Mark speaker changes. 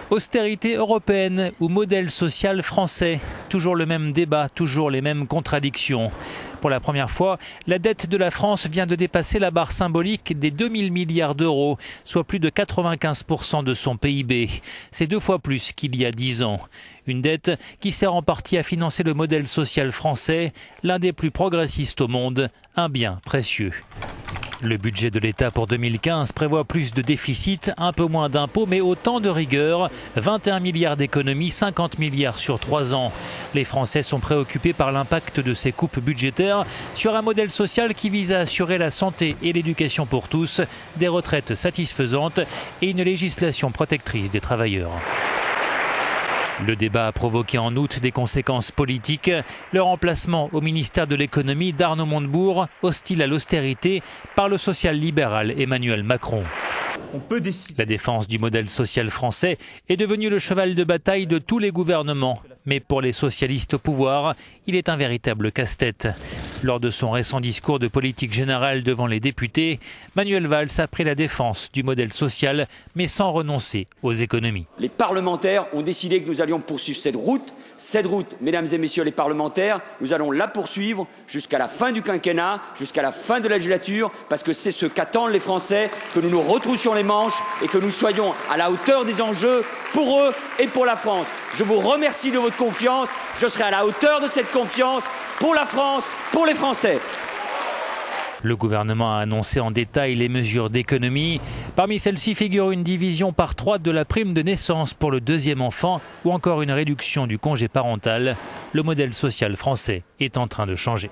Speaker 1: Austérité européenne ou modèle social français, toujours le même débat, toujours les mêmes contradictions. Pour la première fois, la dette de la France vient de dépasser la barre symbolique des 2000 milliards d'euros, soit plus de 95% de son PIB. C'est 2 fois plus qu'il y a 10 ans. Une dette qui sert en partie à financer le modèle social français, l'un des plus progressistes au monde, un bien précieux. Le budget de l'État pour 2015 prévoit plus de déficit, un peu moins d'impôts, mais autant de rigueur. 21 milliards d'économies, 50 milliards sur 3 ans. Les Français sont préoccupés par l'impact de ces coupes budgétaires sur un modèle social qui vise à assurer la santé et l'éducation pour tous, des retraites satisfaisantes et une législation protectrice des travailleurs. Le débat a provoqué en août des conséquences politiques. Le remplacement au ministère de l'économie d'Arnaud Montebourg, hostile à l'austérité, par le social-libéral Emmanuel Macron. La défense du modèle social français est devenue le cheval de bataille de tous les gouvernements. Mais pour les socialistes au pouvoir, il est un véritable casse-tête. Lors de son récent discours de politique générale devant les députés, Manuel Valls a pris la défense du modèle social, mais sans renoncer aux économies.
Speaker 2: Les parlementaires ont décidé que nous allions poursuivre cette route. Cette route, mesdames et messieurs les parlementaires, nous allons la poursuivre jusqu'à la fin du quinquennat, jusqu'à la fin de la législature, parce que c'est ce qu'attendent les Français, que nous nous retroussions les manches et que nous soyons à la hauteur des enjeux pour eux et pour la France. Je vous remercie de votre confiance. Je serai à la hauteur de cette confiance pour la France, pour les Français.
Speaker 1: Le gouvernement a annoncé en détail les mesures d'économie. Parmi celles-ci figure une division par 3 de la prime de naissance pour le 2e enfant ou encore une réduction du congé parental. Le modèle social français est en train de changer.